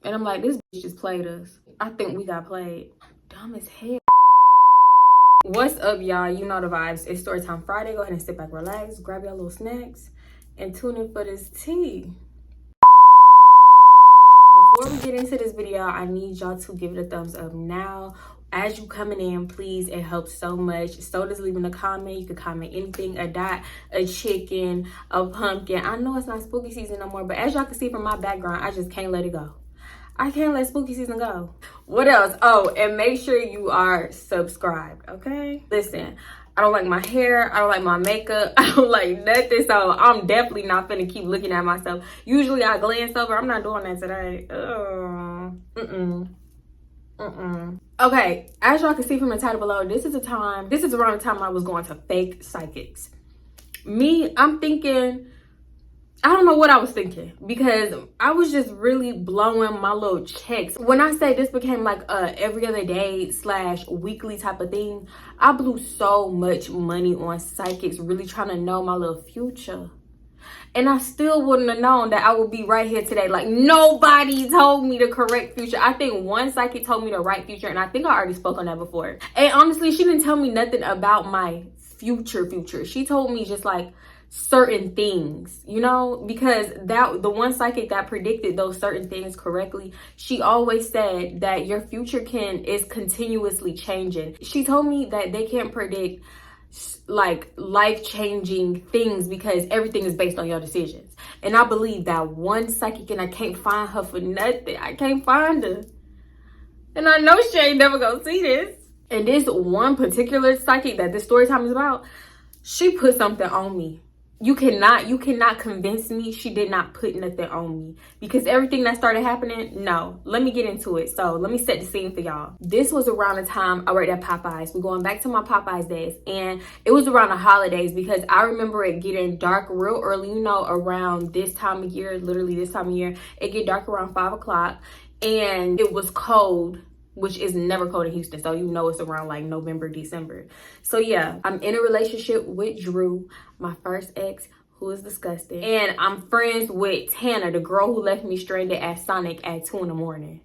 And I'm like, this bitch just played us. I think we got played. Dumb as hell. What's up, y'all? You know the vibes. It's Storytime Friday. Go ahead and sit back, relax, grab your little snacks, and tune in for this tea. Before we get into this video, I need y'all to give it a thumbs up now. As you coming in, please, it helps so much. So does leaving a comment. You can comment anything, a dot, a chicken, a pumpkin. I know it's not spooky season no more, but as y'all can see from my background, I just can't let it go. I can't let spooky season go. What else? Oh, and make sure you are subscribed, okay? Listen, I don't like my hair. I don't like my makeup. I don't like nothing. So I'm definitely not finna keep looking at myself. Usually I glance over. I'm not doing that today. Okay, as y'all can see from the title below, this is around the time I was going to fake psychics. Me, I'm thinking, I don't know what I was thinking because I was just really blowing my little checks. When I say this became like a every other day / weekly type of thing, I blew so much money on psychics really trying to know my little future. And I still wouldn't have known that I would be right here today. Like, nobody told me the correct future. I think one psychic told me the right future, and I think I already spoke on that before. And honestly, she didn't tell me nothing about my future. She told me just like certain things, you know, because the one psychic that predicted those certain things correctly, she always said that your future is continuously changing. She told me that they can't predict like life-changing things because everything is based on your decisions. And I believe that one psychic, and I can't find her for nothing. I can't find her, and I know she ain't never gonna see this. And this one particular psychic that this story time is about, she put something on me. You cannot convince me she did not put nothing on me, because everything that started happening, no. Let me get into it. So let me set the scene for y'all. This was around the time I worked at Popeyes. We're going back to my Popeyes days, and it was around the holidays because I remember it getting dark real early, you know, around this time of year, literally this time of year. It get dark around 5 o'clock, and it was cold, which is never cold in Houston. So you know it's around like November, December. So yeah, I'm in a relationship with Drew, my first ex, who is disgusting. And I'm friends with Tana, the girl who left me stranded at Sonic at 2 in the morning.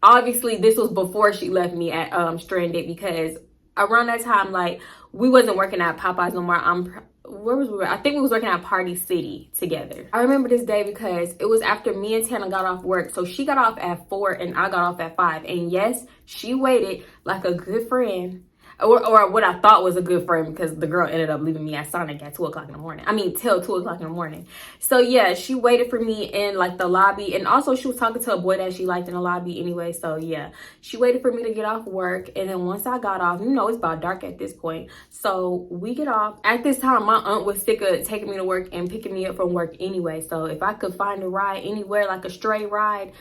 Obviously, this was before she left me at stranded, because around that time, like, we wasn't working at Popeyes no more. Where was we? I think we was working at Party City together. I remember this day because it was after me and Tana got off work. So she got off at 4 and I got off at 5. And yes, she waited like a good friend, or what I thought was a good friend, because the girl ended up leaving me at Sonic at 2 o'clock in the morning. I mean, till 2 o'clock in the morning. So yeah, she waited for me in like the lobby. And also she was talking to a boy that she liked in the lobby anyway. So yeah, she waited for me to get off work. And then once I got off, you know, it's about dark at this point. So we get off. At this time, my aunt was sick of taking me to work and picking me up from work anyway. So if I could find a ride anywhere, like a stray ride,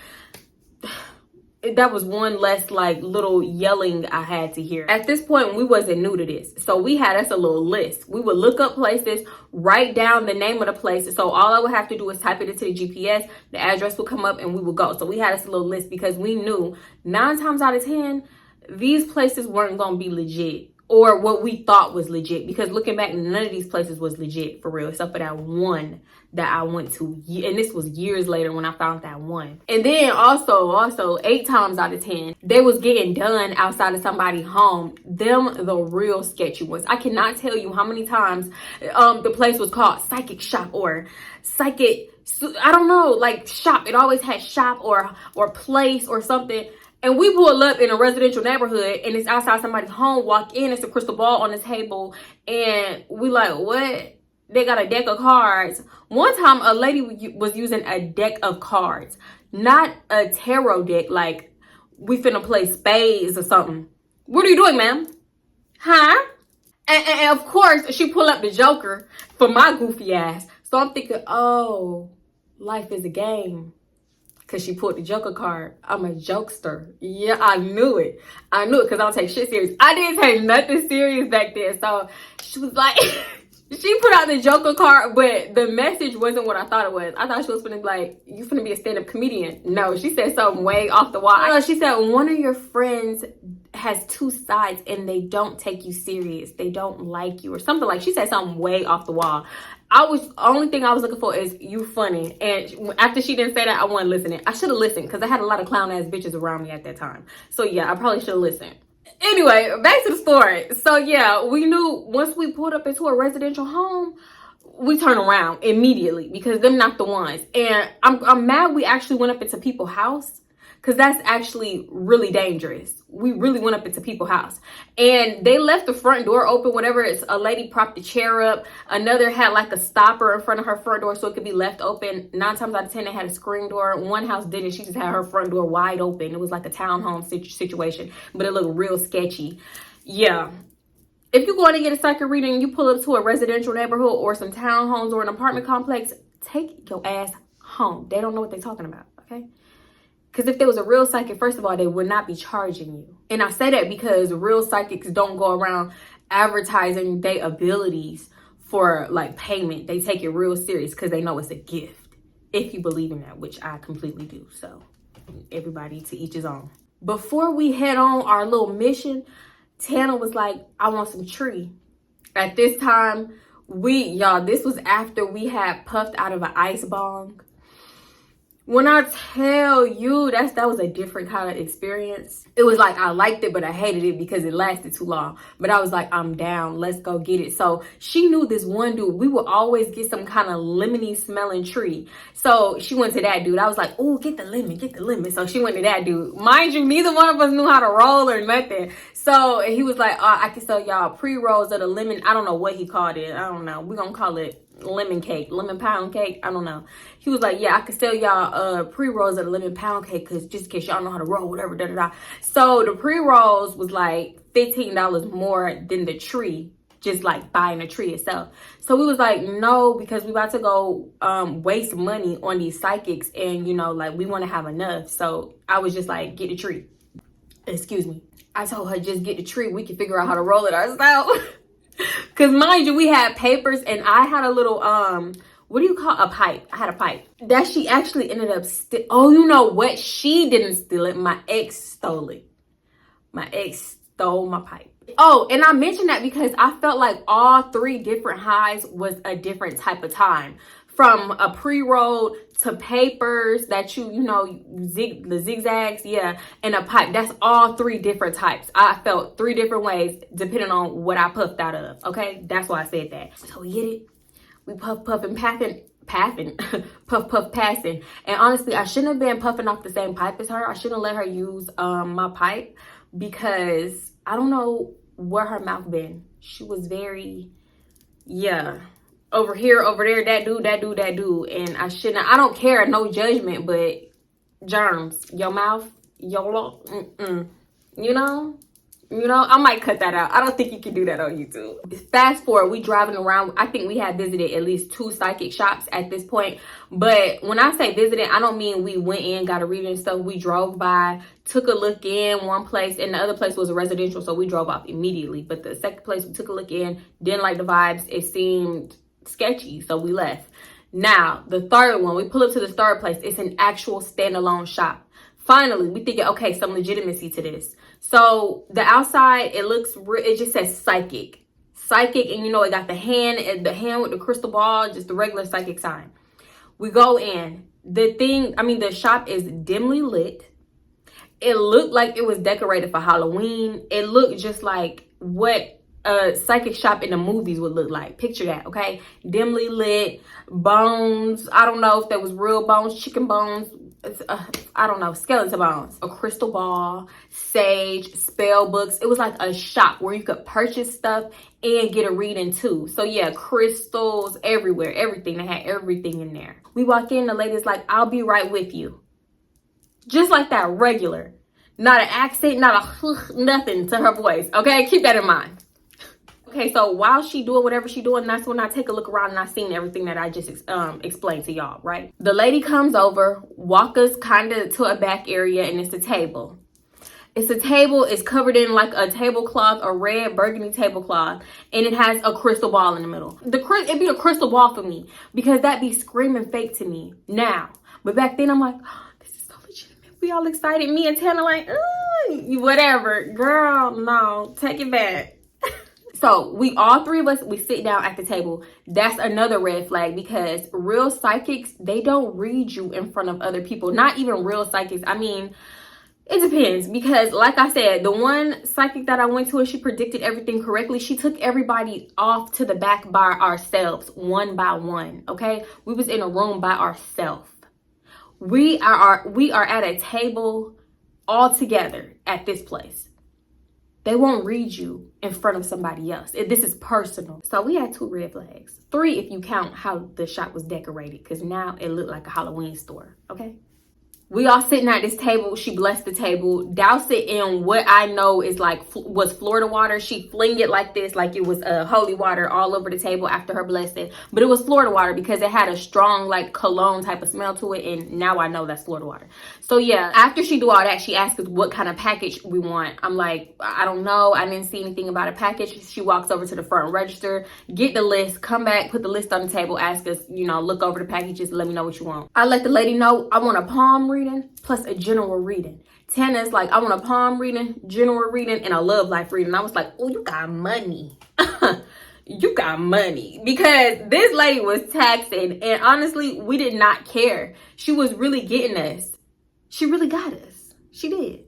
that was one less like little yelling I had to hear. At this point, we wasn't new to this. So we had us a little list. We would look up places, write down the name of the place. So all I would have to do is type it into the GPS. The address would come up and we would go. So we had us a little list because we knew 9 times out of 10, these places weren't going to be legit, or what we thought was legit, because looking back, none of these places was legit for real, except for that one that I went to. And this was years later when I found that one. And then also 8 times out of 10, they was getting done outside of somebody's home. Them, the real sketchy ones. I cannot tell you how many times the place was called Psychic Shop or Psychic, I don't know, like shop. It always had shop or place or something. And we pull up in a residential neighborhood and it's outside somebody's home, walk in, it's a crystal ball on the table. And we like, what? They got a deck of cards. One time a lady was using a deck of cards, not a tarot deck. Like, we finna play spades or something. What are you doing, ma'am? Huh? And of course, she pulled up the Joker for my goofy ass. So I'm thinking, oh, life is a game. Because she pulled the Joker card. I'm a jokester. Yeah, I knew it because I don't take shit serious. I didn't take nothing serious back then. So she was like, she put out the Joker card, but the message wasn't what I thought it was. I thought she was finna be like, you finna be a stand-up comedian. No, she said something way off the wall. She said, one of your friends has two sides and they don't take you serious. They don't like you or something. Like she said something way off the wall. Only thing I was looking for is you funny. And after she didn't say that, I wasn't listening. I should have listened because I had a lot of clown ass bitches around me at that time. So yeah, I probably should have listened. Anyway, back to the story. So yeah, we knew once we pulled up into a residential home, we turn around immediately because them not the ones. And I'm mad we actually went up into people's house, because that's actually really dangerous. We really went up into people's house. And they left the front door open, whatever. It's a lady propped the chair up. Another had like a stopper in front of her front door so it could be left open. 9 times out of 10, they had a screen door. One house didn't. She just had her front door wide open. It was like a townhome situation, but it looked real sketchy. Yeah. If you're going to get a psychic reading and you pull up to a residential neighborhood or some townhomes or an apartment complex, take your ass home. They don't know what they're talking about, okay? Because if there was a real psychic, first of all, they would not be charging you. And I say that because real psychics don't go around advertising their abilities for like payment. They take it real serious because they know it's a gift. If you believe in that, which I completely do. So everybody to each his own. Before we head on our little mission, Tana was like, I want some tree. At this time, this was after we had puffed out of an ice bong. When I tell you that was a different kind of experience. It was like I liked it, but I hated it because it lasted too long. But I was like, I'm down. Let's go get it. So she knew this one dude. We would always get some kind of lemony smelling tree. So she went to that dude. I was like, oh, get the lemon. So she went to that dude. Mind you, neither one of us knew how to roll or nothing. So he was like, I can sell y'all pre-rolls of the lemon. I don't know what he called it. I don't know. We're going to call it lemon cake, lemon pound cake. I don't know. He was like, yeah, I could sell y'all pre-rolls of the lemon pound cake because just in case y'all know how to roll, whatever, da da da. So the pre-rolls was like $15 more than the tree, just like buying a tree itself. So we was like, no, because we about to go waste money on these psychics, and you know, like we want to have enough. So I was just like, get a tree. Excuse me. I told her, just get the tree. We can figure out how to roll it ourselves. Because mind you, we had papers and I had a little, what do you call a pipe? I had a pipe that she actually ended up oh, you know what? She didn't steal it. My ex stole it. My ex stole my pipe. Oh, and I mentioned that because I felt like all 3 different highs was a different type of time. From a pre-roll to papers that the zigzags, yeah, and a pipe. That's all 3 different types. I felt 3 different ways depending on what I puffed out of, okay? That's why I said that. So we get it. We puff, and puff, passing. And honestly, I shouldn't have been puffing off the same pipe as her. I shouldn't let her use my pipe because I don't know where her mouth been. She was very, yeah. Over here, over there, that dude. And I don't care, no judgment, but germs, your mouth, you know, I might cut that out. I don't think you can do that on YouTube. Fast forward, we driving around. I think we had visited at least 2 psychic shops at this point. But when I say visited, I don't mean we went in, got a reading and stuff. We drove by, took a look in one place, and the other place was a residential, so we drove off immediately. But the second place, we took a look in, didn't like the vibes. It seemed sketchy, so we left. Now the third one, we pull up to the third place. It's an actual standalone shop. Finally, we thinking, okay, some legitimacy to this. So the outside, it just says psychic, and you know, it got the hand with the crystal ball, just the regular psychic sign. We go in. The shop is dimly lit. It looked like it was decorated for Halloween. It looked just like what a psychic shop in the movies would look like. Picture that, okay? Dimly lit, bones. I don't know if that was real bones, chicken bones. I don't know, skeleton bones. A crystal ball, sage, spell books. It was like a shop where you could purchase stuff and get a reading too. So yeah, crystals everywhere, everything. They had everything in there. We walk in, the lady's like, I'll be right with you. Just like that, regular. Not an accent, not a nothing to her voice. Okay, keep that in mind. Okay, so while she doing whatever she doing, that's when I take a look around and I seen everything that I just explained to y'all, right? The lady comes over, walk us kind of to a back area, and it's a table. It's covered in like a tablecloth, a red burgundy tablecloth, and it has a crystal ball in the middle. It'd be a crystal ball for me because that'd be screaming fake to me now. But back then I'm like, oh, this is so legitimate. We all excited. Me and Tana like, Whatever. Girl, no. Take it back. So we all three of us, we sit down at the table. That's another red flag, because real psychics, they don't read you in front of other people. Not even real psychics. I mean, it depends, because like I said, the one psychic that I went to and she predicted everything correctly, she took everybody off to the back by ourselves, one by one, okay? We was in a room by ourselves. We are at a table all together at this place. They won't read you in front of somebody else. This is personal. So we had 2 red flags. 3 if you count how the shop was decorated, because now it looked like a Halloween store, okay? We all sitting at this table. She blessed the table, doused it in what I know is like was Florida water. She flinged it like this, like it was holy water all over the table after her blessing. But it was Florida water because it had a strong like cologne type of smell to it. And now I know that's Florida water. So yeah, after she do all that, she asked us what kind of package we want. I'm like, I don't know. I didn't see anything about a package. She walks over to the front register, get the list, come back, put the list on the table, ask us, look over the packages, let me know what you want. I let the lady know I want a palm reading plus a general reading. Tana's like, I want a palm reading, general reading, and a love life reading. I was like, oh, you got money. You got money. Because this lady was taxing, and honestly, we did not care. She was really getting us. She really got us. She did.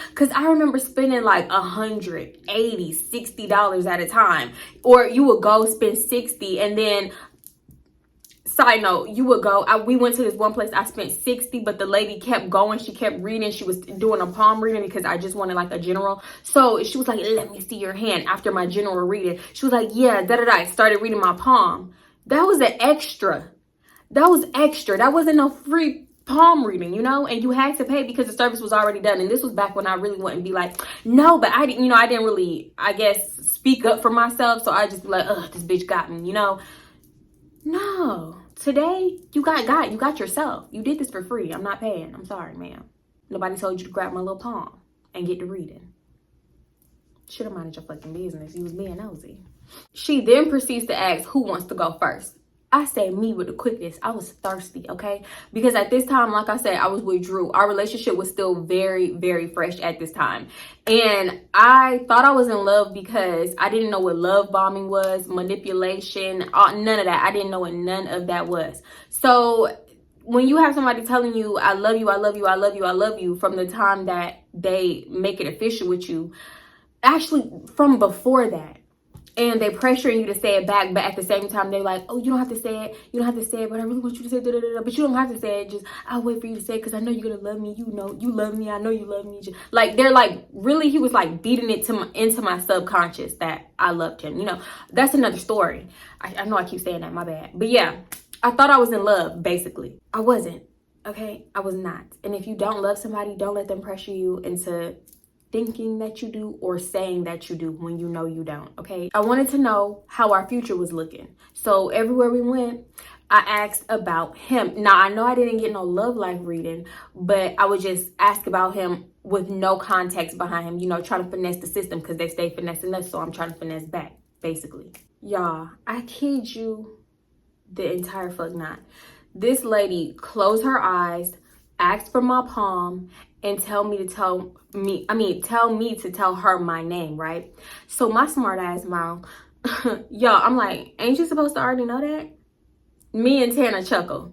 Because I remember spending like $100, $80, $60 at a time. Or you would go spend $60 and then, side note, you would go, we went to this one place, I spent $60, but the lady kept going. She kept reading. She was doing a palm reading because I just wanted like a general. So she was like, let me see your hand after my general reading. She was like, yeah, da-da-da. I started reading my palm. That was an extra. That was extra. That wasn't no free palm reading, and you had to pay because the service was already done. And this was back when I really wouldn't be like, no, but I didn't, I didn't really, I guess, speak up for myself. So I just be like, ugh, this bitch got me, No. Today, you got yourself. You did this for free. I'm not paying. I'm sorry, ma'am. Nobody told you to grab my little palm and get to reading. Should have minded your fucking business. You was being nosy. She then proceeds to ask who wants to go first. I said me with the quickness. I was thirsty, okay? Because at this time, like I said, I was with Drew. Our relationship was still very, very fresh at this time. And I thought I was in love because I didn't know what love bombing was, manipulation, none of that. I didn't know what none of that was. So when you have somebody telling you, I love you, I love you, I love you, I love you, from the time that they make it official with you, actually from before that, and they pressuring you to say it back, but at the same time, they're like, oh, you don't have to say it. You don't have to say it, but I really want you to say da-da-da-da. But you don't have to say it. Just, I'll wait for you to say it because I know you're going to love me. You love me. I know you love me. Like, they're like, really, he was like beating it into my subconscious that I loved him. That's another story. I know I keep saying that. My bad. But yeah, I thought I was in love, basically. I wasn't. Okay? I was not. And if you don't love somebody, don't let them pressure you into thinking that you do or saying that you do when you know you don't, okay? I wanted to know how our future was looking. So everywhere we went, I asked about him. Now, I know I didn't get no love life reading, but I would just ask about him with no context behind him, trying to finesse the system because they stay finessing us, so I'm trying to finesse back, basically. Y'all, I kid you the entire fuck not. This lady closed her eyes, asked for my palm, and tell me to tell her my name, right? So my smart ass mouth, y'all, I'm like, ain't you supposed to already know that? Me and Tana chuckle.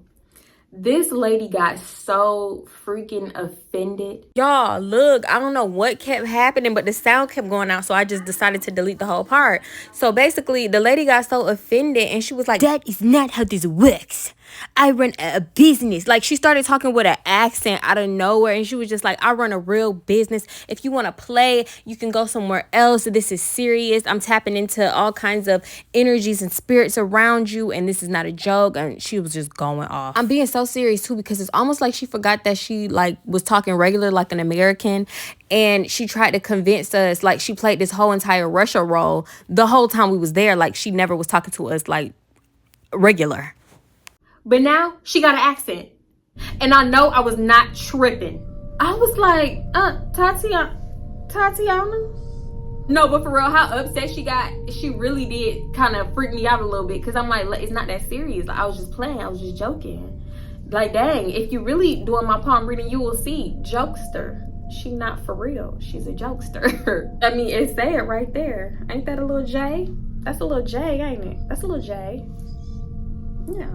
This lady got so freaking offended. Y'all, look, I don't know what kept happening, but the sound kept going out, so I just decided to delete the whole part. So basically, the lady got so offended, and she was like, that is not how this works. I run a business. Like, she started talking with an accent out of nowhere, and she was just like, I run a real business. If you want to play, you can go somewhere else. This is serious. I'm tapping into all kinds of energies and spirits around you, and this is not a joke. And she was just going off. I'm being so serious too, because it's almost like she forgot that she like was talking regular like an American, and she tried to convince us, like she played this whole entire Russia role the whole time we was there. Like she never was talking to us like regular. But now she got an accent. And I know I was not tripping. I was like, Tatiana? No, but for real, how upset she got, she really did kind of freak me out a little bit. Because I'm like, it's not that serious. Like, I was just playing. I was just joking. Like, dang, if you really doing my palm reading, you will see. Jokester. she not for real. She's a jokester. I mean, it say it right there. Ain't that a little J? That's a little J, ain't it? That's a little J. Yeah.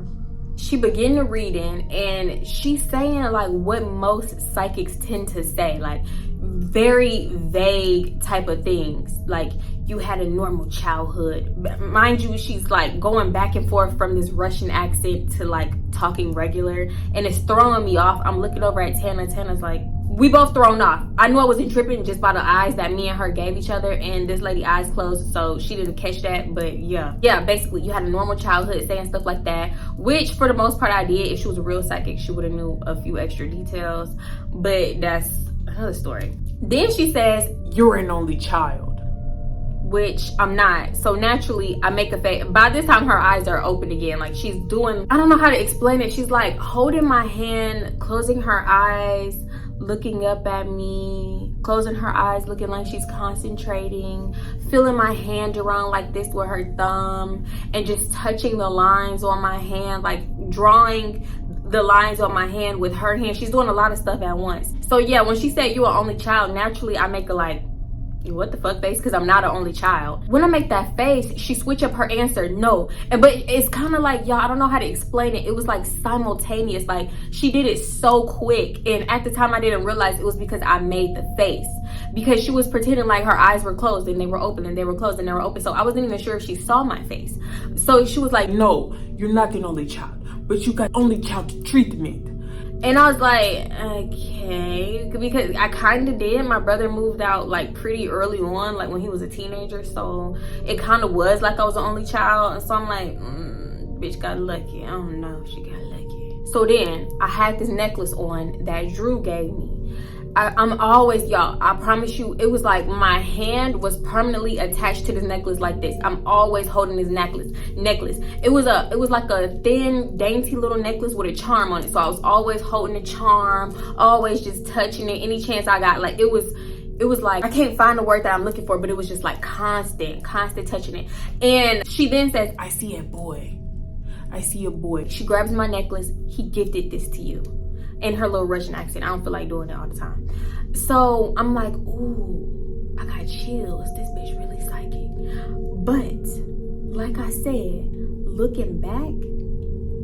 She began to reading, and she's saying like what most psychics tend to say, like very vague type of things, like you had a normal childhood. Mind you, she's like going back and forth from this Russian accent to like talking regular, and it's throwing me off. I'm looking over at Tana. Tana's like, we both thrown off. I knew I wasn't tripping just by the eyes that me and her gave each other, and this lady eyes closed, so she didn't catch that. But yeah, basically you had a normal childhood, saying stuff like that, which for the most part I did. If she was a real psychic, she would have knew a few extra details, but that's another story. Then she says, you're an only child, which I'm not. So naturally I make a face. By this time her eyes are open again, like she's doing, I don't know how to explain it, she's like holding my hand, closing her eyes, looking up at me, closing her eyes, looking like she's concentrating, feeling my hand around like this with her thumb, and just touching the lines on my hand, like drawing the lines on my hand with her hand. She's doing a lot of stuff at once. So yeah, when she said you are only child, naturally I make a like, what the fuck face, because I'm not an only child. When I make that face, she switch up her answer, no. But it's kind of like, y'all, I don't know how to explain it. It was like simultaneous, like she did it so quick, and at the time I didn't realize it was because I made the face, because she was pretending like her eyes were closed and they were open and they were closed and they were open, so I wasn't even sure if she saw my face. So she was like, no, you're not an only child, but you got only child treatment. And I was like, okay, because I kind of did. My brother moved out like pretty early on, like when he was a teenager, so it kind of was like I was the only child. And so I'm like, bitch got lucky. I don't know, she got lucky. So then I had this necklace on that Drew gave me. I'm always, y'all, I promise you, it was like my hand was permanently attached to this necklace like this. I'm always holding this necklace. It was like a thin, dainty little necklace with a charm on it. So I was always holding the charm, always just touching it any chance I got. Like it was like, I can't find the word that I'm looking for, but it was just like constant touching it. And she then says, I see a boy. She grabs my necklace. He gifted this to you. In her little Russian accent. I don't feel like doing it all the time. So I'm like, ooh, I got chills. This bitch really psychic. But like I said, looking back,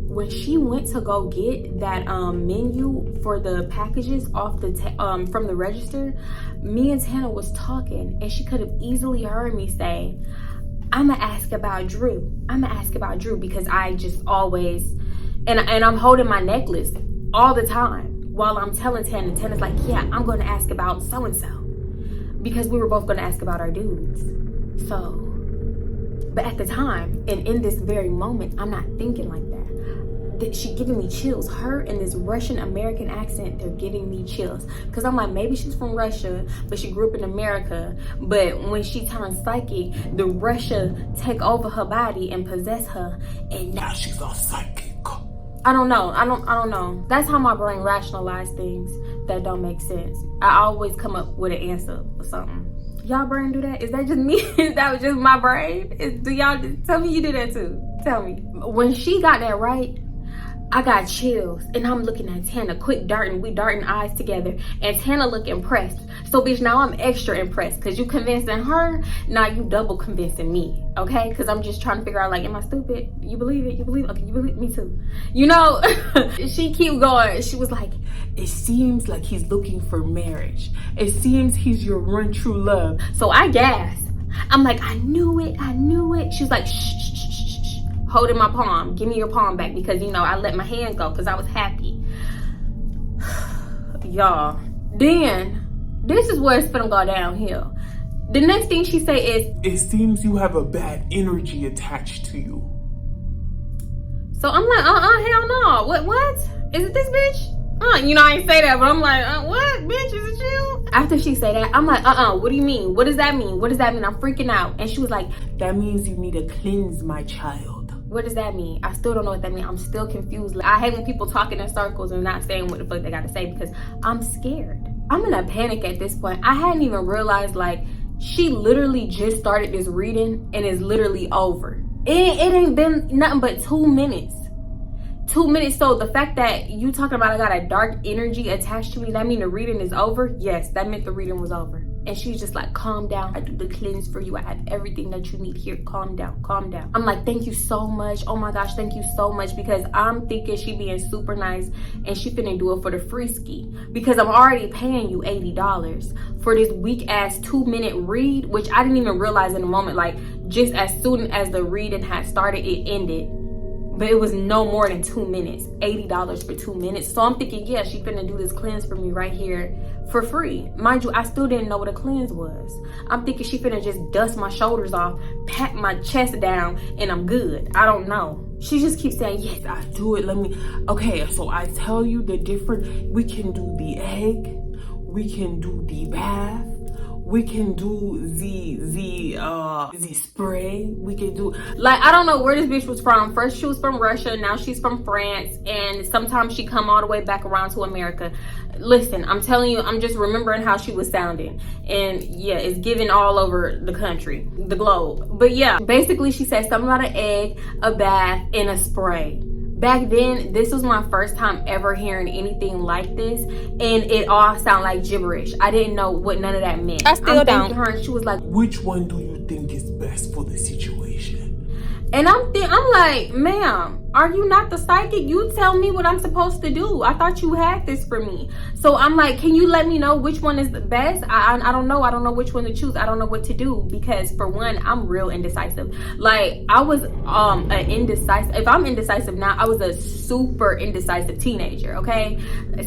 when she went to go get that menu for the packages off the from the register, me and Tana was talking, and she could have easily heard me say, I'ma ask about Drew, because I just always, and I'm holding my necklace all the time while I'm telling Tana. Tana's like, yeah, I'm going to ask about so-and-so, because we were both going to ask about our dudes. So, but at the time, and in this very moment, I'm not thinking like that. She giving me chills. Her and this Russian American accent, they're giving me chills. Because I'm like, maybe she's from Russia, but she grew up in America. But when she turned psychic, the Russia take over her body and possess her, and now she's all psychic. I don't know. That's how my brain rationalizes things that don't make sense. I always come up with an answer or something. Y'all brain do that? Is that just me? Is that just my brain? Do y'all tell me you do that too? Tell me. When she got that right, I got chills, and I'm looking at Tana, quick darting, we darting eyes together, and Tana look impressed. So bitch, now I'm extra impressed, because you convincing her, now you double convincing me, okay? Because I'm just trying to figure out, like, am I stupid? You believe it? Okay, you believe me too. You know, she keep going. She was like, it seems like he's looking for marriage. It seems he's your one true love. So I gasped. I'm like, I knew it. She's like, shh. Holding my palm, give me your palm back, because you know I let my hand go because I was happy. Y'all, then this is where it's gonna go downhill. The next thing she say is, it seems you have a bad energy attached to you. So I'm like, hell no. What is it, this bitch? You know, I ain't say that, but I'm like, what, bitch, is it you? After she say that, I'm like, what do you mean? What does that mean? I'm freaking out. And she was like, that means you need to cleanse, my child. What does that mean? I still don't know what that means. I'm still confused. I hate when people talking in circles and not saying what the fuck they gotta say, because I'm scared. I'm in a panic at this point. I hadn't even realized, like, she literally just started this reading and is literally over. It ain't been nothing but 2 minutes. 2 minutes. So the fact that you talking about I got a dark energy attached to me, that mean the reading is over? Yes, that meant the reading was over. And she's just like, calm down. I do the cleanse for you. I have everything that you need here. Calm down, calm down. I'm like, thank you so much. Oh my gosh, thank you so much. Because I'm thinking she being super nice and she finna do it for the free ski. Because I'm already paying you $80 for this weak ass 2-minute read, which I didn't even realize in the moment. Like, just as soon as the reading had started, it ended. But it was no more than 2 minutes. $80 for 2 minutes. So I'm thinking, yeah, she finna do this cleanse for me right here for free. Mind you, I still didn't know what a cleanse was. I'm thinking she finna just dust my shoulders off, pat my chest down, and I'm good. I don't know. She just keeps saying, yes, I do it. Let me. Okay, so I tell you the different. We can do the egg. We can do the bath. We can do the spray. We can do, like, I don't know where this bitch was from. First she was from Russia, now she's from France, and sometimes she come all the way back around to America. Listen, I'm telling you, I'm just remembering how she was sounding, and yeah, it's given all over the country, the globe. But yeah, basically she said something about an egg, a bath, and a spray. Back then, this was my first time ever hearing anything like this, and it all sounded like gibberish. I didn't know what none of that meant. I still don't. Her, and she was like, which one do you think is best for the situation? And I'm like, ma'am, are you not the psychic? You tell me what I'm supposed to do. I thought you had this for me. So I'm like, can you let me know which one is the best? I don't know. I don't know which one to choose. I don't know what to do, because for one, I'm real indecisive. Like, I was an indecisive. If I'm indecisive now, I was a super indecisive teenager, okay?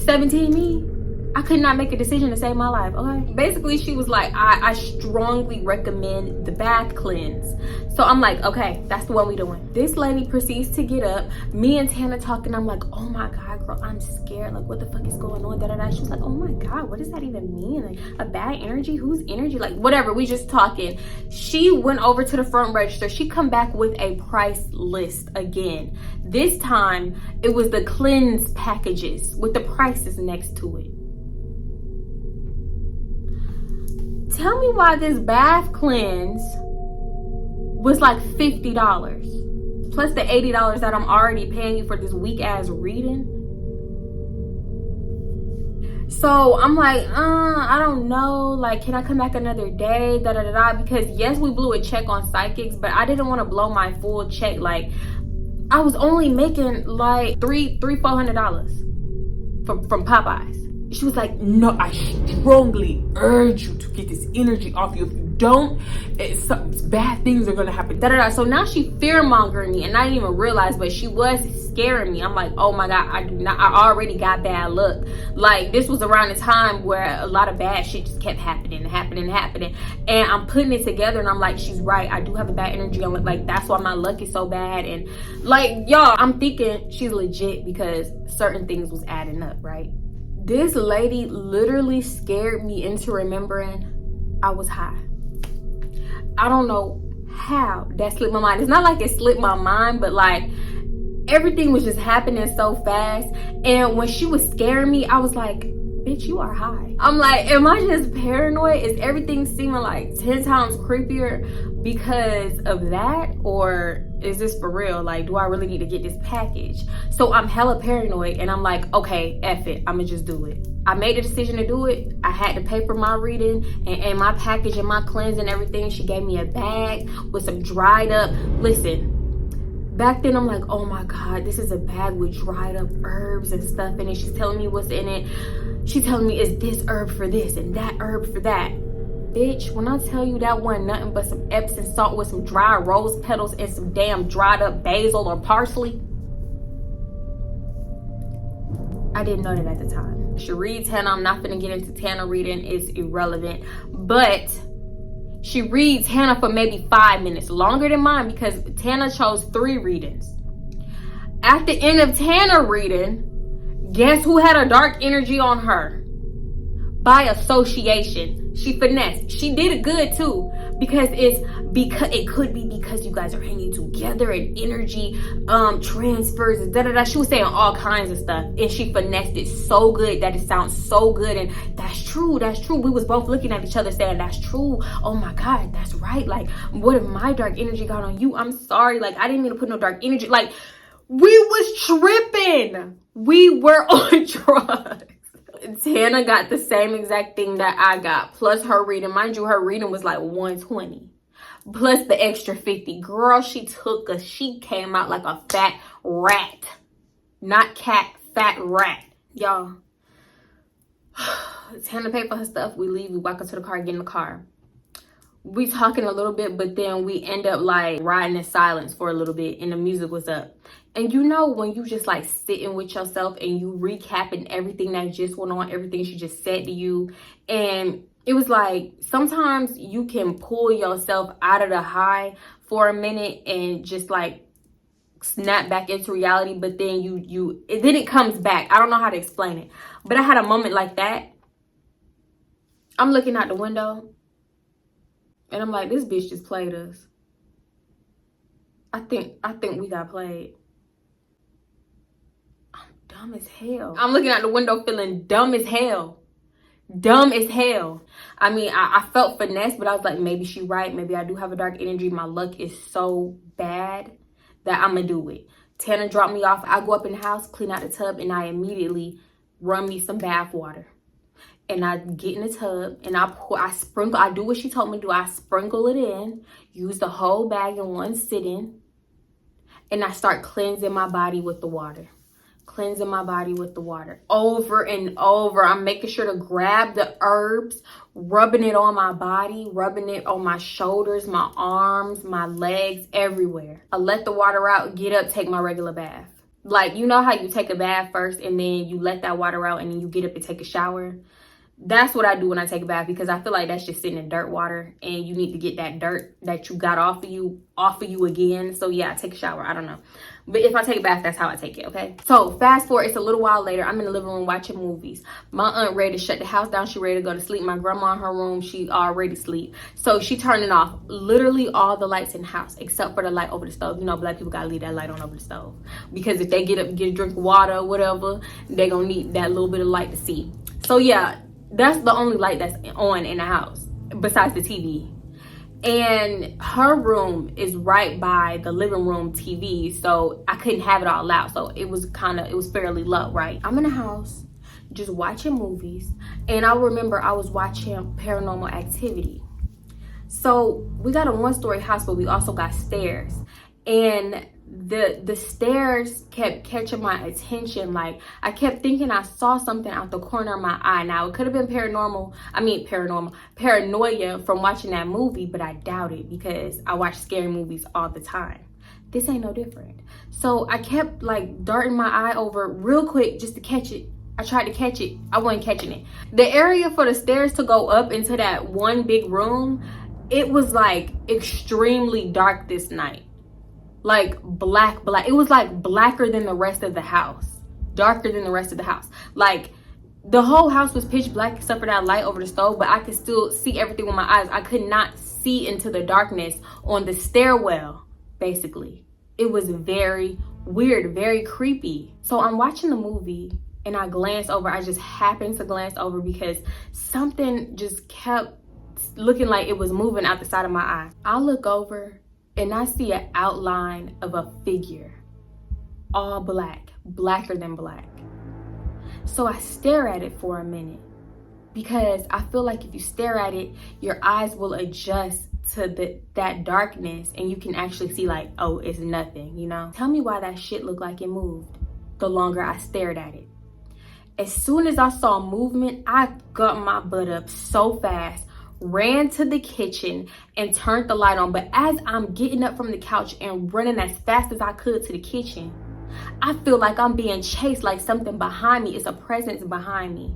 17 me, I could not make a decision to save my life, okay? Basically, she was like, I strongly recommend the bath cleanse. So I'm like, okay, that's the one we doing. This lady proceeds to get up. Me and Tana talking. I'm like, oh my God, girl, I'm scared. Like, what the fuck is going on? Da, da, da. She was like, oh my God, what does that even mean? Like, a bad energy? Whose energy? Like, whatever, we just talking. She went over to the front register. She come back with a price list again. This time, it was the cleanse packages with the prices next to it. Tell me why this bath cleanse was like $50 plus the $80 that I'm already paying you for this weak ass reading. So I'm like, I don't know. Like, can I come back another day? Da da da da. Because yes, we blew a check on psychics, but I didn't want to blow my full check. Like, I was only making like $400 from Popeyes. She was like, no, I strongly urge you to get this energy off you. If you don't, bad things are gonna happen. Da da da. So now she fear mongering me, and I didn't even realize, but she was scaring me. I'm like, oh my God, I already got bad luck. Like, this was around the time where a lot of bad shit just kept happening. And I'm putting it together, and I'm like, she's right. I do have a bad energy. I'm like, that's why my luck is so bad. And like, y'all, I'm thinking she's legit because certain things was adding up, right? This lady literally scared me into remembering I was high. I don't know how that slipped my mind. It's not like it slipped my mind, but like, everything was just happening so fast. And when she was scaring me, I was like, bitch, you are high. I'm like, am I just paranoid? Is everything seeming like 10 times creepier because of that? Or is this for real? Like, do I really need to get this package? So I'm hella paranoid, and I'm like, okay, F it, I'ma just do it. I made the decision to do it. I had to pay for my reading and my package and my cleanse and everything. She gave me a bag with some dried up, listen, back then I'm like, oh my God, this is a bag with dried up herbs and stuff in it. She's telling me what's in it. She's telling me, is this herb for this and that herb for that? Bitch, when I tell you that wasn't nothing but some Epsom salt with some dry rose petals and some damn dried up basil or parsley. I didn't know that at the time. She reads Tana. I'm not gonna get into Tana reading. It's irrelevant. But she reads Tana for maybe 5 minutes. Longer than mine, because Tana chose 3 readings. At the end of Tana reading, guess who had a dark energy on her? By association. She finessed. She did it good too, because it could be because you guys are hanging together and energy transfers and da da da. She was saying all kinds of stuff, and she finessed it so good that it sounds so good. And that's true. We was both looking at each other saying, that's true. Oh my God, that's right. Like, what if my dark energy got on you? I'm sorry. Like, I didn't mean to put no dark energy. Like, We was tripping. We were on drugs. Tana got the same exact thing that I got, plus her reading. Mind you, her reading was like 120. Plus the extra 50. Girl, she came out like a fat rat. Not cat, fat rat. Y'all. Tana paid for her stuff. We leave. We walk up to the car, get in the car. We talking a little bit, but then we end up like riding in silence for a little bit, and the music was up. And you know when you just like sitting with yourself and you recapping everything that just went on, everything she just said to you, and it was like sometimes you can pull yourself out of the high for a minute and just like snap back into reality, but then then it comes back. I don't know how to explain it, but I had a moment like that. I'm looking out the window and I'm like, this bitch just played us. I think we got played. I'm dumb as hell. I'm looking out the window feeling dumb as hell. Dumb as hell. I mean, I felt finesse, but I was like, maybe she right. Maybe I do have a dark energy. My luck is so bad that I'm gonna do it. Tana dropped me off. I go up in the house, clean out the tub, and I immediately run me some bath water. And I get in the tub and I sprinkle. I do what she told me to do. I sprinkle it in, use the whole bag in one sitting, and I start cleansing my body with the water. Cleansing my body with the water over and over. I'm making sure to grab the herbs, rubbing it on my body, rubbing it on my shoulders, my arms, my legs, everywhere. I let the water out, get up, take my regular bath. Like, you know how you take a bath first and then you let that water out and then you get up and take a shower? That's what I do when I take a bath, because I feel like that's just sitting in dirt water and you need to get that dirt that you got off of you again. So yeah, I take a shower. I don't know. But if I take a bath, that's how I take it, okay? So fast forward, it's a little while later. I'm in the living room watching movies. My aunt ready to shut the house down. She ready to go to sleep. My grandma in her room, she already asleep. So she turning off literally all the lights in the house except for the light over the stove. You know, black people gotta leave that light on over the stove, because if they get up and get a drink of water or whatever, they gonna need that little bit of light to see. So yeah, that's the only light that's on in the house besides the TV. And her room is right by the living room TV, so I couldn't have it all loud. So it was fairly low, right? I'm in the house just watching movies, and I remember I was watching Paranormal Activity. So we got a one-story house, but we also got stairs, and the stairs kept catching my attention. Like, I kept thinking I saw something out the corner of my eye. Now, it could have been paranoia from watching that movie, but I doubt it because I watch scary movies all the time. This ain't no different. So I kept like darting my eye over real quick just to catch it. I tried to catch it. I wasn't catching it. The area for the stairs to go up into that one big room, it was like extremely dark this night. Like black. It was like blacker than the rest of the house. Darker than the rest of the house. Like the whole house was pitch black except for that light over the stove, but I could still see everything with my eyes. I could not see into the darkness on the stairwell, basically. It was very weird, very creepy. So I'm watching the movie and I glance over. I just happened to glance over because something just kept looking like it was moving out the side of my eye. I look over and I see an outline of a figure, all black, blacker than black. So I stare at it for a minute because I feel like if you stare at it, your eyes will adjust to that darkness and you can actually see like, oh, it's nothing, you know? Tell me why that shit looked like it moved the longer I stared at it. As soon as I saw movement, I got my butt up so fast, ran to the kitchen and turned the light on. But as I'm getting up from the couch and running as fast as I could to the kitchen, I feel like I'm being chased, like something behind me. It's a presence behind me.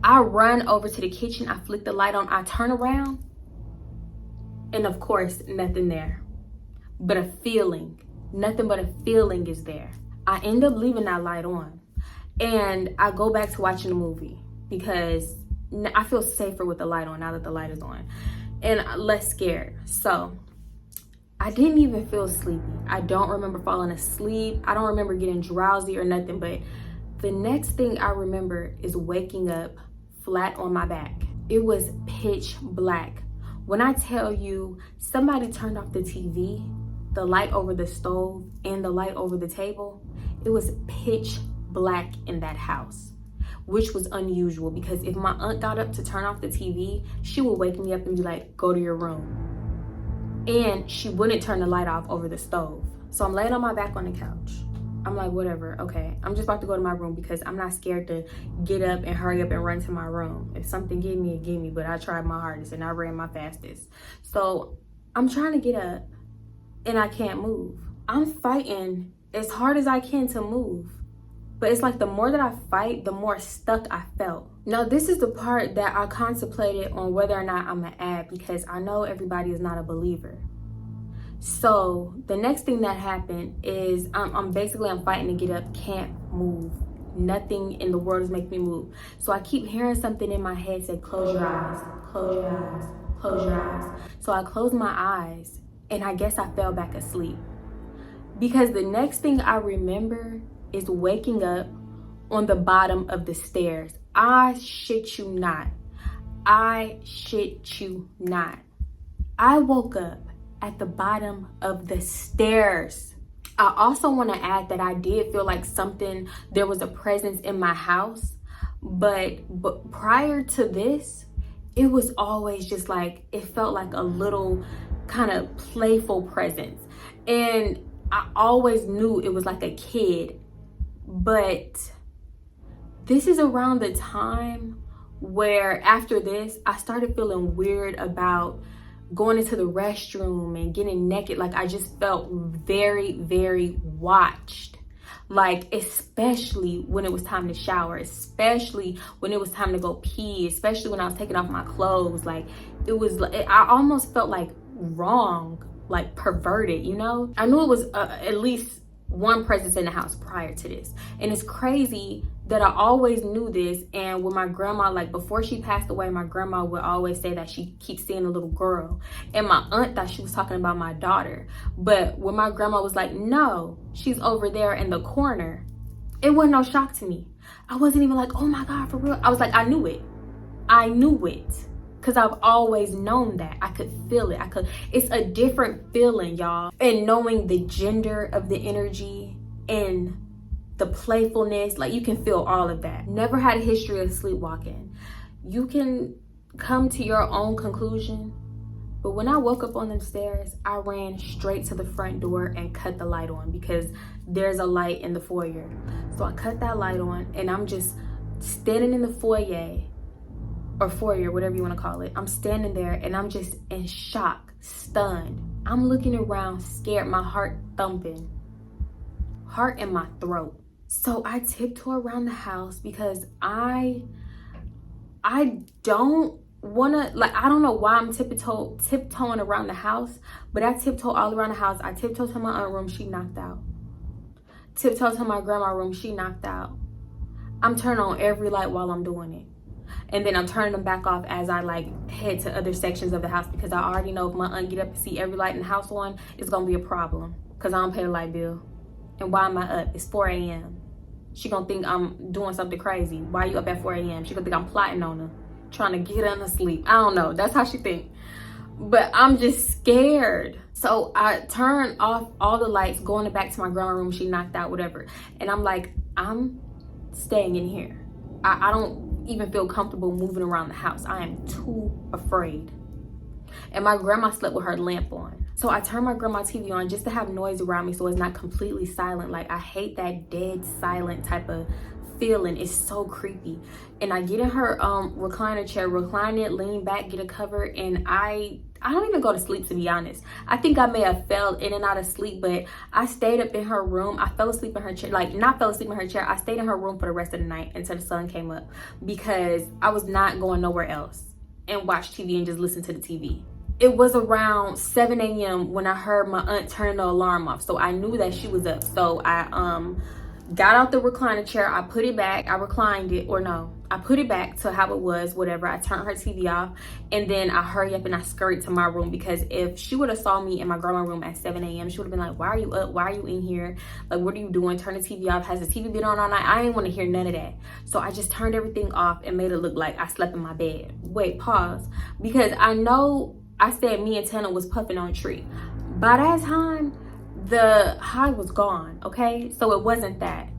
I run over to the kitchen. I flick the light on. I turn around. And of course, nothing there. But a feeling. Nothing but a feeling is there. I end up leaving that light on. And I go back to watching the movie because I feel safer with the light on now that the light is on. And less scared. So I didn't even feel sleepy. I don't remember falling asleep. I don't remember getting drowsy or nothing. But the next thing I remember is waking up flat on my back. It was pitch black. When I tell you somebody turned off the TV, the light over the stove, and the light over the table, It was pitch black in that house, which was unusual because if my aunt got up to turn off the TV, she would wake me up and be like, go to your room. And she wouldn't turn the light off over the stove. So I'm laying on my back on the couch. I'm like, whatever, okay. I'm just about to go to my room because I'm not scared to get up and hurry up and run to my room. If something get me, it get me, but I tried my hardest and I ran my fastest. So I'm trying to get up and I can't move. I'm fighting as hard as I can to move. But it's like the more that I fight, the more stuck I felt. Now, this is the part that I contemplated on whether or not I'm gonna add because I know everybody is not a believer. So the next thing that happened is I'm fighting to get up, can't move. Nothing in the world is making me move. So I keep hearing something in my head say, close your eyes, close your eyes, close your eyes. So I closed my eyes and I guess I fell back asleep. Because the next thing I remember is waking up on the bottom of the stairs. I shit you not. I shit you not. I woke up at the bottom of the stairs. I also want to add that I did feel like there was a presence in my house, but prior to this, it was always just like, it felt like a little kind of playful presence. And I always knew it was like a kid, but this is around the time where after this, I started feeling weird about going into the restroom and getting naked. Like I just felt very, very watched. Like especially when it was time to shower, especially when it was time to go pee, especially when I was taking off my clothes. Like I almost felt like wrong, like perverted, you know? I knew it was at least one presence in the house prior to this. And it's crazy that I always knew this. And when my grandma, like before she passed away, my grandma would always say that she keeps seeing a little girl. And my aunt thought she was talking about my daughter. But when my grandma was like, no, she's over there in the corner, it wasn't no shock to me. I wasn't even like, oh my God, for real. I was like, I knew it. I knew it. Because I've always known that. I could feel it. It's a different feeling, y'all. And knowing the gender of the energy and the playfulness, like you can feel all of that. Never had a history of sleepwalking. You can come to your own conclusion. But when I woke up on them stairs, I ran straight to the front door and cut the light on because there's a light in the foyer. So I cut that light on and I'm just standing in the foyer, or foyer, whatever you want to call it. I'm standing there and I'm just in shock, stunned. I'm looking around, scared, my heart thumping, heart in my throat. So I tiptoe around the house because I don't want to, like, I don't know why I'm tiptoeing around the house, but I tiptoe all around the house. I tiptoe to my aunt's room, she knocked out. Tiptoe to my grandma's room, she knocked out. I'm turning on every light while I'm doing it. And then I'm turning them back off as I like head to other sections of the house because I already know if my aunt get up and see every light in the house on, it's gonna be a problem because I don't pay the light bill. And why am I up? It's 4 a.m. She gonna think I'm doing something crazy. Why are you up at 4 a.m.? She gonna think I'm plotting on her, trying to get her to sleep. I don't know. That's how she think. But I'm just scared. So I turn off all the lights, going back to my grandma's room. She knocked out, whatever. And I'm like, I'm staying in here. I don't even feel comfortable moving around the house. I am too afraid. And my grandma slept with her lamp on. So I turned my grandma's TV on just to have noise around me so it's not completely silent. Like I hate that dead silent type of feeling. It's so creepy. And I get in her recliner chair, recline it, lean back, get a cover, and I don't even go to sleep, to be honest. I think I may have fell in and out of sleep, but I stayed up in her room. I fell asleep in her chair, like not fell asleep in her chair. I stayed in her room for the rest of the night until the sun came up because I was not going nowhere else and watch TV and just listen to the TV. It was around 7 a.m. when I heard my aunt turn the alarm off. So I knew that she was up. So I got out the recliner chair. I put it back. I reclined it, or no, I put it back to how it was, whatever. I turned her TV off and then I hurry up and I scurried to my room because if she would have saw me in my grandma's room at 7 a.m., she would have been like, why are you up? Why are you in here? Like, what are you doing? Turn the TV off. Has the TV been on all night? I didn't want to hear none of that. So I just turned everything off and made it look like I slept in my bed. Wait, pause. Because I know I said me and Tana was puffing on a tree. By that time, the high was gone, okay? So it wasn't that.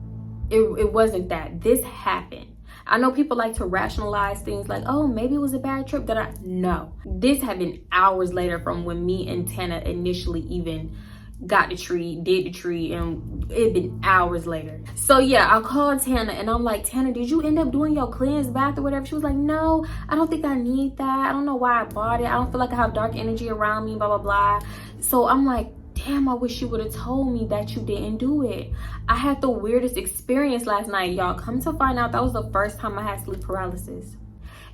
It wasn't that. This happened. I know people like to rationalize things like, oh, maybe it was a bad trip. No. This happened hours later from when me and Tana initially even got the tree, did the tree, and it had been hours later. So yeah, I called Tana and I'm like, Tana, did you end up doing your cleanse bath or whatever? She was like, no, I don't think I need that. I don't know why I bought it. I don't feel like I have dark energy around me, blah, blah, blah. So I'm like, damn, I wish you would have told me that you didn't do it. I had the weirdest experience last night, y'all. Come to find out, that was the first time I had sleep paralysis.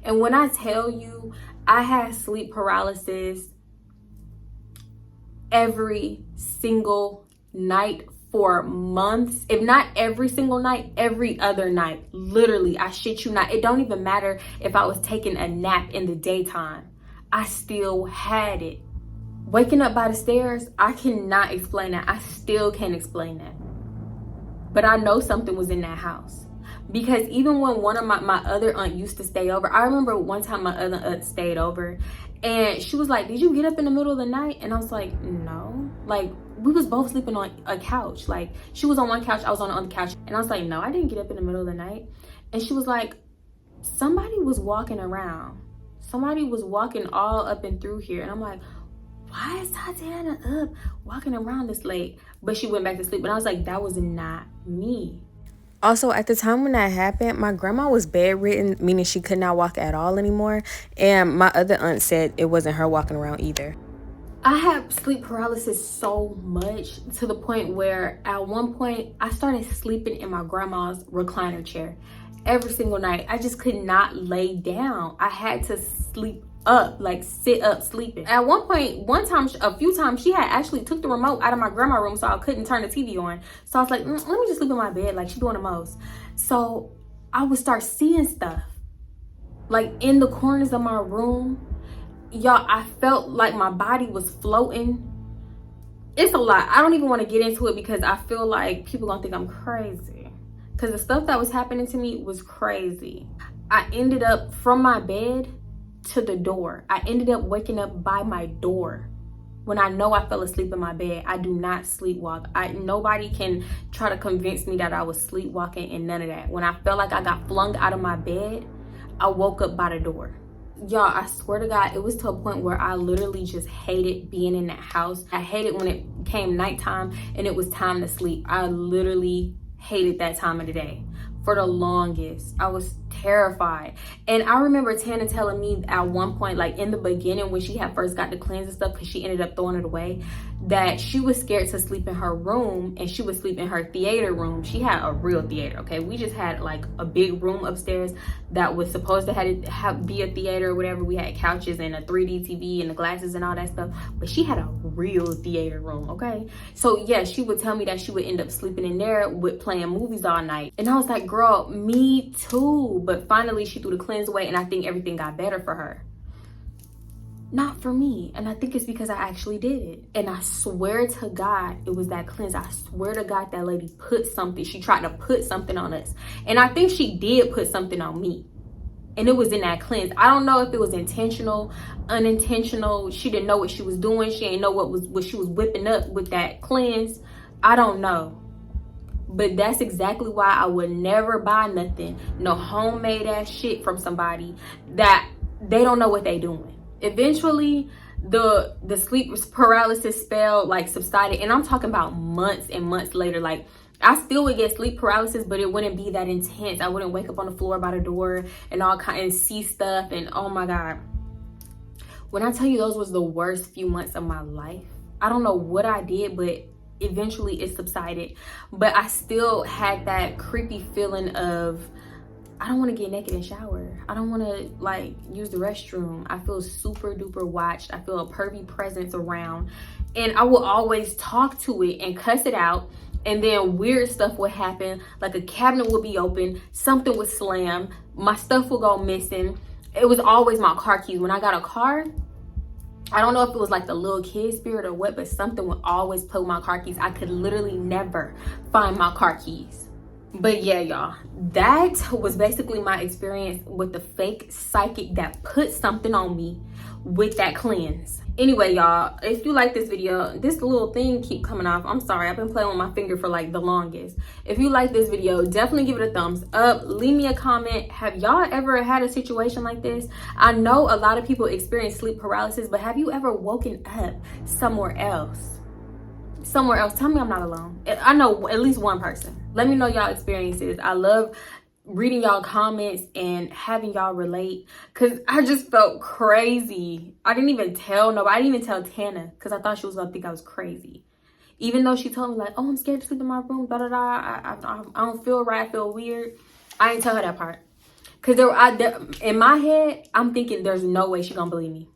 And when I tell you, I had sleep paralysis every single night for months, if not every single night, every other night. Literally, I shit you not. It don't even matter if I was taking a nap in the daytime. I still had it. Waking up by the stairs, I cannot explain that. I still can't explain that. But I know something was in that house. Because even when one of my other aunt used to stay over, I remember one time my other aunt stayed over and she was like, did you get up in the middle of the night? And I was like, no. Like, we was both sleeping on a couch. Like, she was on one couch, I was on the other couch. And I was like, no, I didn't get up in the middle of the night. And she was like, somebody was walking around. Somebody was walking all up and through here. And I'm like, why is Tatiana up walking around this late? But she went back to sleep. And I was like, that was not me. Also, at the time when that happened, my grandma was bedridden, meaning she could not walk at all anymore. And my other aunt said it wasn't her walking around either. I had sleep paralysis so much to the point where at one point I started sleeping in my grandma's recliner chair every single night. I just could not lay down. I had to sleep up, like sit up sleeping. At one point, a few times, she had actually took the remote out of my grandma's room so I couldn't turn the TV on. So I was like, let me just sleep in my bed, like she doing the most. So I would start seeing stuff like in the corners of my room. Y'all, I felt like my body was floating. It's a lot. I don't even want to get into it because I feel like people gonna think I'm crazy, because the stuff that was happening to me was crazy. I ended up from my bed to the door. I ended up waking up by my door when I know I fell asleep in my bed. I do not sleepwalk. Nobody can try to convince me that I was sleepwalking and none of that. When I felt like I got flung out of my bed, I woke up by the door. Y'all, I swear to God, it was to a point where I literally just hated being in that house. I hated when it came nighttime and it was time to sleep. I literally hated that time of the day. For the longest, I was terrified. And I remember Tana telling me at one point, like in the beginning when she had first got the cleanse and stuff, because she ended up throwing it away, that she was scared to sleep in her room and she would sleep in her theater room. She had a real theater, okay? We just had like a big room upstairs that was supposed to be a theater or whatever. We had couches and a 3D TV and the glasses and all that stuff, but she had a real theater room, okay? So yeah, she would tell me that she would end up sleeping in there with playing movies all night. And I was like, girl, me too. But finally she threw the cleanse away and I think everything got better for her. Not for me. And I think it's because I actually did it. And I swear to God, it was that cleanse. I swear to God, that lady put something. She tried to put something on us. And I think she did put something on me. And it was in that cleanse. I don't know if it was intentional, unintentional. She didn't know what she was doing. She didn't know what she was whipping up with that cleanse. I don't know. But that's exactly why I would never buy nothing, no homemade ass shit from somebody that they don't know what they doing. Eventually, the sleep paralysis spell like subsided, and I'm talking about months and months later. Like, I still would get sleep paralysis, but it wouldn't be that intense. I wouldn't wake up on the floor by the door and and see stuff, and oh my God. When I tell you those was the worst few months of my life, I don't know what I did, but eventually it subsided. But I still had that creepy feeling of, I don't want to get naked and shower. I don't want to like use the restroom. I feel super duper watched. I feel a pervy presence around, and I will always talk to it and cuss it out. And then weird stuff would happen, like a cabinet would be open, something would slam, my stuff would go missing. It was always my car keys. When I got a car, I don't know if it was like the little kid spirit or what, but something would always play with my car keys. I could literally never find my car keys. But yeah, y'all, that was basically my experience with the fake psychic that put something on me with that cleanse. Anyway, y'all, if you like this video, this little thing keep coming off. I'm sorry, I've been playing with my finger for like the longest. If you like this video, definitely give it a thumbs up. Leave me a comment. Have y'all ever had a situation like this? I know a lot of people experience sleep paralysis, but have you ever woken up somewhere else? Somewhere else. Tell me I'm not alone. I know at least one person. Let me know y'all experiences. I love reading y'all comments and having y'all relate, because I just felt crazy. I didn't even tell nobody. I didn't even tell Tana because I thought she was gonna think I was crazy, even though she told me like, oh, I'm scared to sleep in my room, da da da, I don't feel right, I feel weird. I didn't tell her that part because in my head I'm thinking there's no way she gonna believe me.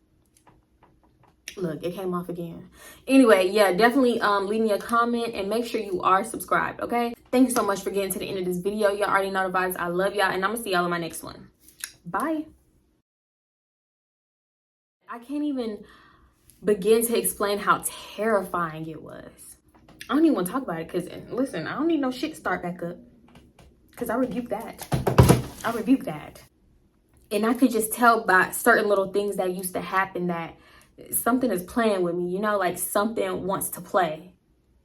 Look, it came off again. Anyway, yeah, definitely leave me a comment and make sure you are subscribed, okay? Thank you so much for getting to the end of this video. Y'all already know the vibes. I love y'all, and I'm gonna see y'all in my next one. Bye. I can't even begin to explain how terrifying it was. I don't even want to talk about it because, listen, I don't need no shit to start back up because I rebuke that. I rebuke that. And I could just tell by certain little things that used to happen that something is playing with me, you know, like something wants to play.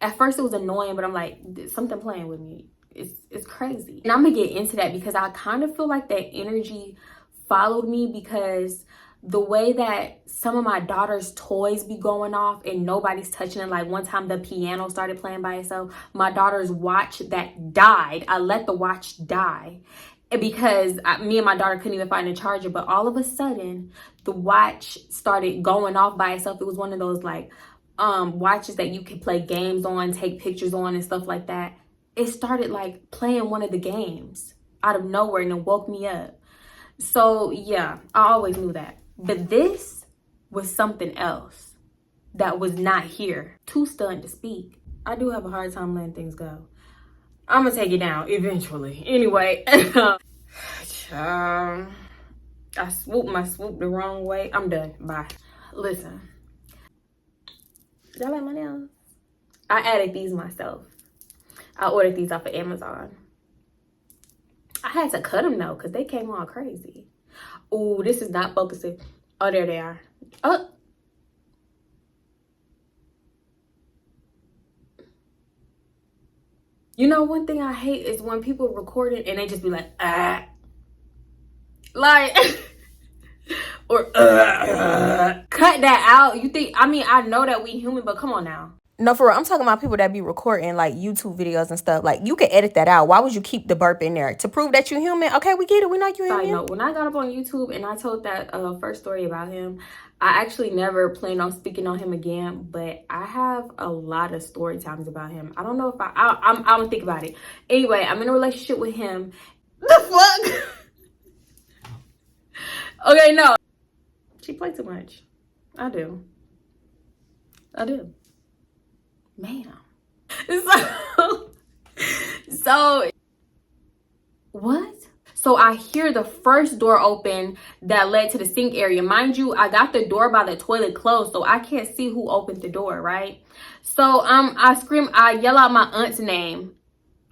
At first it was annoying, but I'm like, something playing with me. It's crazy. And I'm gonna get into that because I kind of feel like that energy followed me, because the way that some of my daughter's toys be going off and nobody's touching it. Like one time the piano started playing by itself. My daughter's watch that died, I let the watch die because me and my daughter couldn't even find a charger, but all of a sudden the watch started going off by itself. It was one of those like watches that you can play games on, take pictures on and stuff like that. It started like playing one of the games out of nowhere and it woke me up. So yeah, I always knew that, but this was something else that was not here. Too stunned to speak. I do have a hard time letting things go. I'm gonna take it down eventually. Anyway, I swooped my swoop the wrong way. I'm done. Bye. Listen, y'all like my nails? I added these myself. I ordered these off of Amazon. I had to cut them though because they came all crazy. Ooh, this is not focusing. Oh, there they are. Oh. You know, one thing I hate is when people record it and they just be like, ah. Like, or cut that out. You think, I mean, I know that we human, but come on now. No, for real. I'm talking about people that be recording like YouTube videos and stuff. Like, you can edit that out. Why would you keep the burp in there? To prove that you're human? Okay, we get it. We know you're human. Side note, when I got up on YouTube and I told that first story about him, I actually never planned on speaking on him again, but I have a lot of story times about him. I don't know if I don't think about it. Anyway, I'm in a relationship with him. The fuck? Okay, no. She played too much. I do. Ma'am. So what? So I hear the first door open that led to the sink area. Mind you, I got the door by the toilet closed, so I can't see who opened the door, right? So I scream, I yell out my aunt's name.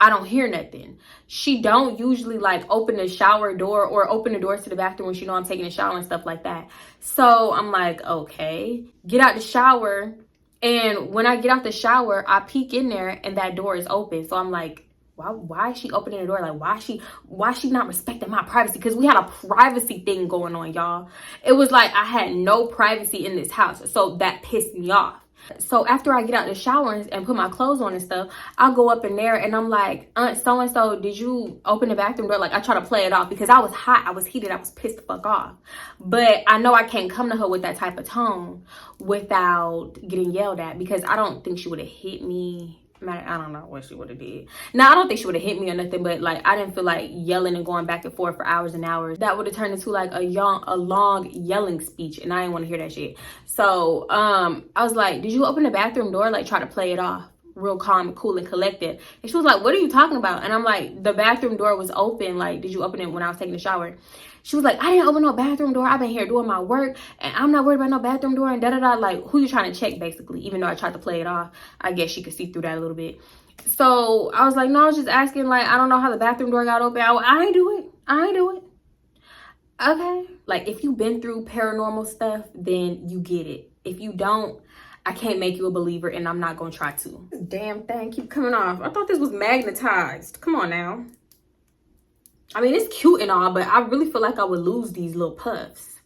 I don't hear nothing. She don't usually like open the shower door or open the doors to the bathroom when she know I'm taking a shower and stuff like that. So I'm like, okay, get out the shower. And when I get out the shower, I peek in there and that door is open. So I'm like, why is she opening the door? Like, why is she not respecting my privacy? Because we had a privacy thing going on, y'all. It was like I had no privacy in this house. So that pissed me off. So after I get out the shower and put my clothes on and stuff, I'll go up in there and I'm like, Aunt so-and-so, did you open the bathroom door? Like, I try to play it off because I was hot, I was heated, I was pissed the fuck off. But I know I can't come to her with that type of tone without getting yelled at, because I don't think she would have hit me. I don't know what she would have did. Now, I don't think she would have hit me or nothing, but like, I didn't feel like yelling and going back and forth for hours and hours. That would have turned into like a long yelling speech, and I didn't want to hear that shit. So I was like, did you open the bathroom door? Like, try to play it off real calm, cool, and collected. And she was like, what are you talking about? And I'm like, the bathroom door was open. Like, did you open it when I was taking a shower? She was like, I didn't open no bathroom door. I've been here doing my work and I'm not worried about no bathroom door and da-da-da. Like, who you trying to check, basically? Even though I tried to play it off, I guess she could see through that a little bit. So I was like, no, I was just asking. Like, I don't know how the bathroom door got open. I ain't do it. Okay. Like, if you've been through paranormal stuff, then you get it. If you don't, I can't make you a believer, and I'm not gonna try to. This damn thing keep coming off. I thought this was magnetized. Come on now. I mean, it's cute and all, but I really feel like I would lose these little puffs.